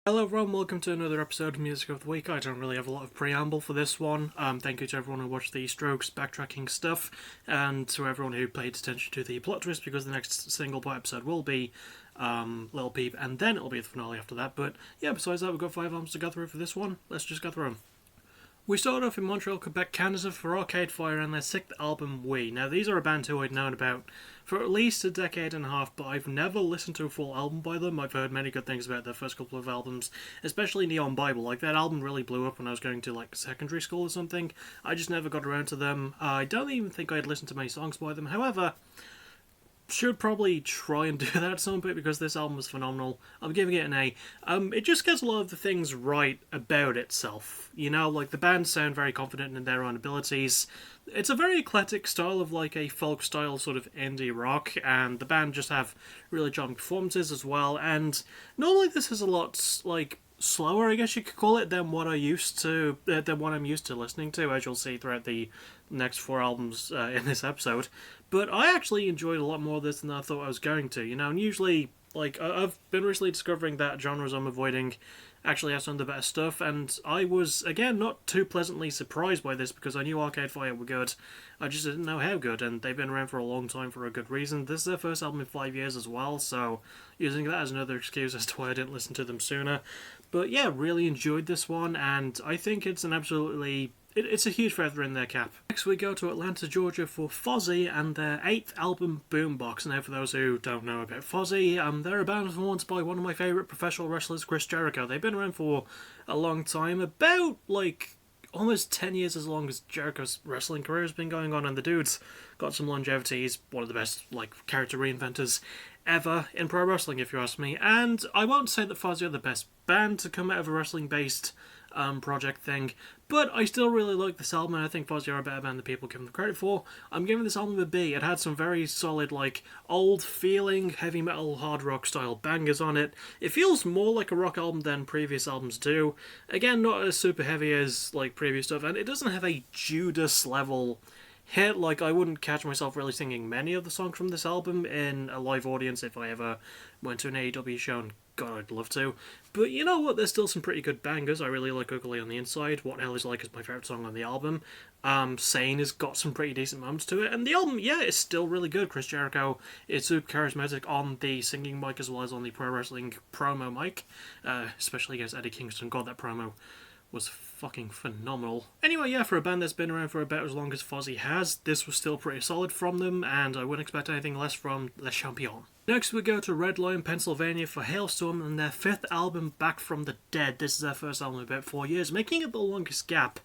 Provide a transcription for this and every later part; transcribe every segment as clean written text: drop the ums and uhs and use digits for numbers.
Hello everyone, welcome to another episode of Music of the Week. I don't really have a lot of preamble for this one. Thank you to everyone who watched the Strokes backtracking stuff, and to everyone who paid attention to the plot twist, because the next single episode will be Lil Peep, and then it'll be the finale after that. But yeah, besides that, we've got 5 albums to go through for this one. Let's just go through them. We started off in Montreal, Quebec, Canada for Arcade Fire and their 6th album, We. Now, these are a band who I'd known about for at least a decade and a half, but I've never listened to a full album by them. I've heard many good things about their first couple of albums, especially Neon Bible. Like, that album really blew up when I was going to, secondary school or something. I just never got around to them. I don't even think I'd listened to many songs by them. However, should probably try and do that at some point because this album was phenomenal. I'm giving it an A. It just gets a lot of the things right about itself. You know, like the band sound very confident in their own abilities. It's a very eclectic style of like a folk style sort of indie rock, and the band just have really charming performances as well. And normally this is a lot like slower, I guess you could call it, than what I'm used to listening to, as you'll see throughout the next 4 albums in this episode. But I actually enjoyed a lot more of this than I thought I was going to, you know, and usually, like, I've been recently discovering that genres I'm avoiding actually have some of the better stuff, and I was, again, not too pleasantly surprised by this because I knew Arcade Fire were good. I just didn't know how good, and they've been around for a long time for a good reason. This is their first album in 5 years as well, so using that as another excuse as to why I didn't listen to them sooner. But yeah, really enjoyed this one, and I think it's an absolutely... It's a huge feather in their cap. Next we go to Atlanta, Georgia for Fozzy and their 8th album, Boombox. Now for those who don't know about Fozzy, they're a band formed by one of my favourite professional wrestlers, Chris Jericho. They've been around for a long time, about almost 10 years as long as Jericho's wrestling career has been going on, and the dude's got some longevity. He's one of the best character reinventors ever in pro wrestling, if you ask me. And I won't say that Fozzy are the best band to come out of a wrestling-based project thing, but I still really like this album, and I think Fozzy are a better band than people give them credit for. I'm giving this album a B. It had some very solid, old-feeling, heavy metal, hard rock style bangers on it. It feels more like a rock album than previous albums do. Again, not as super heavy as, previous stuff, and it doesn't have a Judas-level hit. I wouldn't catch myself really singing many of the songs from this album in a live audience if I ever went to an AEW show, and God, I'd love to. But you know what, there's still some pretty good bangers. I really like Ugly on the Inside. What Hell Is Like is my favourite song on the album. Sane has got some pretty decent moments to it. And the album, yeah, it's still really good. Chris Jericho is super charismatic on the singing mic as well as on the pro wrestling promo mic. Especially against Eddie Kingston. God, that promo was fucking phenomenal. Anyway, yeah, for a band that's been around for about as long as Fozzy has, this was still pretty solid from them, and I wouldn't expect anything less from Le Champion. Next we go to Red Lion, Pennsylvania for Hailstorm and their 5th album, Back from the Dead. This is their first album in about 4 years, making it the longest gap.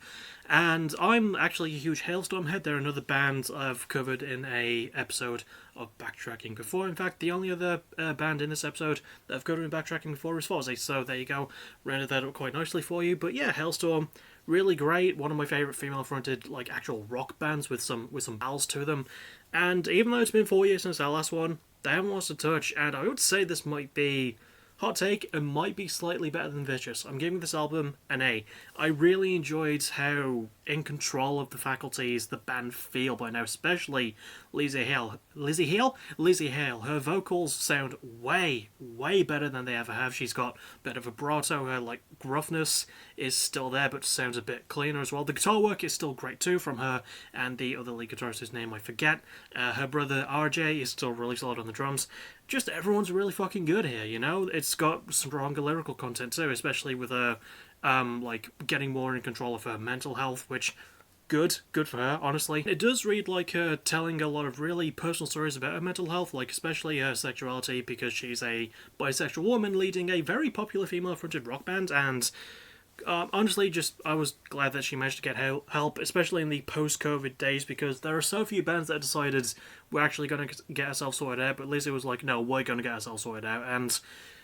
And I'm actually a huge Hailstorm head. They're another band I've covered in a episode of Backtracking before. In fact, the only other band in this episode that I've covered in Backtracking before is Fozzy. So there you go, rounded that up quite nicely for you. But yeah, Hailstorm, really great. One of my favourite female-fronted actual rock bands with some bells to them. And even though it's been 4 years since our last one, they haven't lost a touch, and I would say this might be, hot take, it might be slightly better than Vicious. I'm giving this album an A. I really enjoyed how in control of the faculties the band feel by now, especially Lizzie Hale. Her vocals sound way, way better than they ever have. She's got better vibrato. Her gruffness is still there, but sounds a bit cleaner as well. The guitar work is still great too from her and the other lead guitarist whose name I forget. Her brother RJ is still really solid on the drums. Just everyone's really fucking good here, you know? It's got stronger lyrical content too, especially with her getting more in control of her mental health, which good for her, honestly. It does read like her telling a lot of really personal stories about her mental health, especially her sexuality, because she's a bisexual woman leading a very popular female-fronted rock band, and honestly, I was glad that she managed to get help, especially in the post-COVID days, because there are so few bands that decided we're actually going to get ourselves sorted out, but Lizzie was like, no, we're going to get ourselves sorted out, and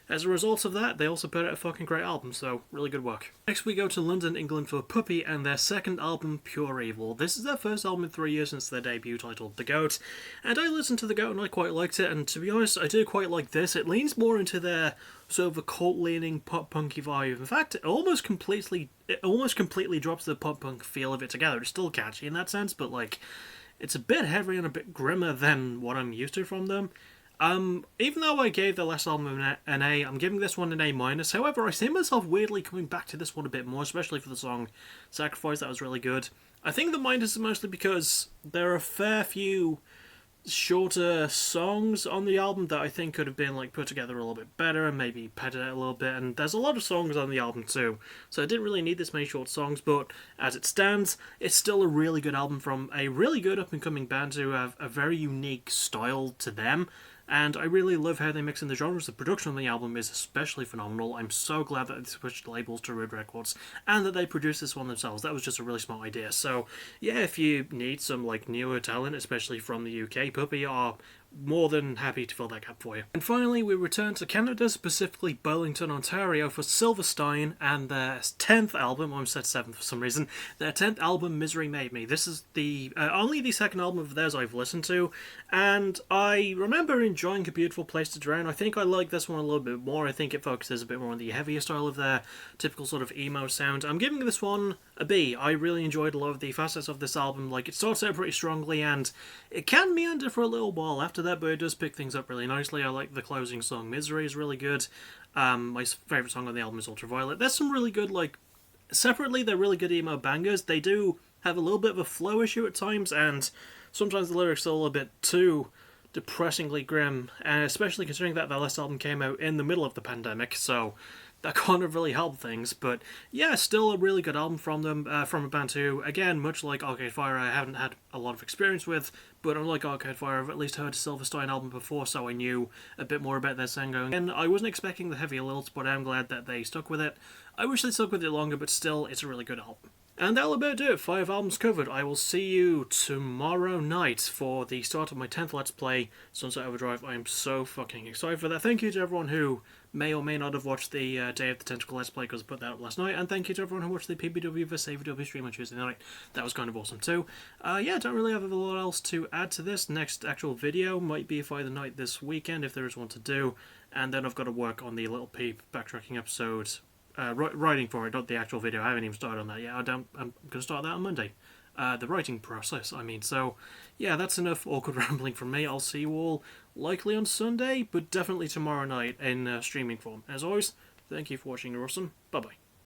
as a result of that, they also put out a fucking great album, so really good work. Next we go to London, England for Puppy and their 2nd album, Pure Evil. This is their first album in 3 years since their debut titled The Goat, and I listened to The Goat and I quite liked it, and to be honest, I do quite like this. It leans more into their sort of occult-leaning pop-punky vibe. In fact, it almost completely drops the pop-punk feel of it together. It's still catchy in that sense, but it's a bit heavier and a bit grimmer than what I'm used to from them. Even though I gave the last album an A, I'm giving this one an A minus. However, I see myself weirdly coming back to this one a bit more, especially for the song "Sacrifice." That was really good. I think the minus is mostly because there are a fair few shorter songs on the album that I think could have been like put together a little bit better and maybe padded out a little bit. And there's a lot of songs on the album too, so I didn't really need this many short songs. But as it stands, it's still a really good album from a really good up and coming band who have a very unique style to them. And I really love how they mix in the genres. The production on the album is especially phenomenal. I'm so glad that they switched labels to Rude Records and that they produced this one themselves. That was just a really smart idea. So, yeah, if you need some like newer talent, especially from the UK, Puppy are more than happy to fill that gap for you. And finally, we return to Canada, specifically Burlington, Ontario, for Silverstein and their 10th album. I almost said 7th for some reason. Their 10th album, Misery Made Me. This is the only the second album of theirs I've listened to, and I remember enjoying A Beautiful Place to Drown. I think I like this one a little bit more. I think it focuses a bit more on the heavier style of their typical sort of emo sound. I'm giving this one a B. I really enjoyed a lot of the facets of this album. Like, it starts out pretty strongly, and it can meander for a little while after that, but it does pick things up really nicely. I like the closing song, Misery, is really good. My favourite song on the album is Ultraviolet. There's some really good, like, separately, they're really good emo bangers. They do have a little bit of a flow issue at times, and sometimes the lyrics are a little bit too depressingly grim, and especially considering that their last album came out in the middle of the pandemic, so that kind of really helped things. But yeah, still a really good album from them, from a band who, again, much like Arcade Fire, I haven't had a lot of experience with, but unlike Arcade Fire, I've at least heard a Silverstein album before, so I knew a bit more about their sound going. And I wasn't expecting the heavier lilts, but I'm glad that they stuck with it. I wish they stuck with it longer, but still, it's a really good album. And that'll about do it. 5 albums covered. I will see you tomorrow night for the start of my 10th Let's Play, Sunset Overdrive. I am so fucking excited for that. Thank you to everyone who may or may not have watched the Day of the Tentacle Let's Play, because I put that up last night. And thank you to everyone who watched the PBW vs AVW stream on Tuesday night. That was kind of awesome too. Yeah, don't really have a lot else to add to this. Next actual video might be Friday night this weekend, if there is one to do. And then I've got to work on the Little Peep backtracking episode. Writing for it, not the actual video. I haven't even started on that yet. I'm going to start that on Monday. The writing process, I mean. So, yeah, that's enough awkward rambling from me. I'll see you all likely on Sunday, but definitely tomorrow night in streaming form. As always, thank you for watching. You're awesome. Bye-bye.